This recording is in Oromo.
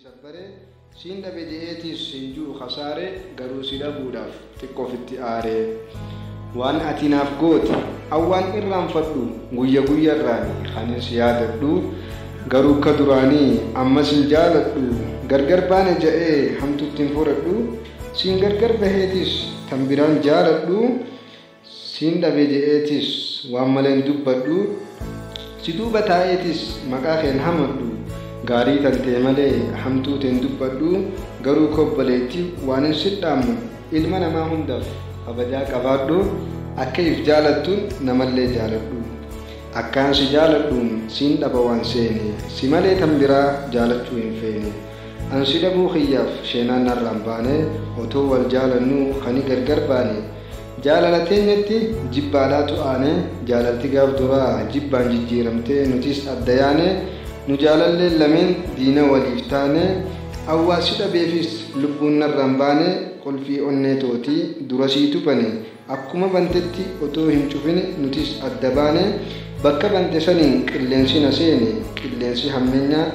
sabbare siin dhabe je'eetis hin jiru khasaare garuu si dhabuudhaaf xiqqoo ofitti aaree waan ati naaf goote awwaan irraanfadhu guyya guyyarraan kanis yaadadhu garuu ka duraanii ammas hin jaaladhu gargar baane ja'ee hamtutti hin furadhu siin gargar baheetis tan biraan jaaladhu siin dhabe je'eetis waan maleen dubbadhu si duuba taa'eetis maqaa keen hamadhu gaarii tantee malee hamtuu teen dubbadhu garuu kobbaleetti waan hin sidhaamu ilma namaa hundaaf abajaa qabaadhu akka if jaalattuun namallee jaaladhu akkaan si jaaladhuun siin dhaba waan seene si malee tan biraa jaalachuu hin feene an si dhabuu kiyyaaf sheenaan narraan baane otoo wal jaalannu kani gargar baane jaalala teenyatti jibbaadhaatu aane jaalalti gaaf duraa jibbaan jijjiiramtee nutis adda yaane nu jaalallee lameen diina waliif taane awwaasi dhabeefis lubbuun narraan baane qolfii onnee tootii dura siitu bane akkuma bantetti otoo hin cufine nutis adda baane bakka bante saniin qilleensi na seene qilleensi hammeenyaa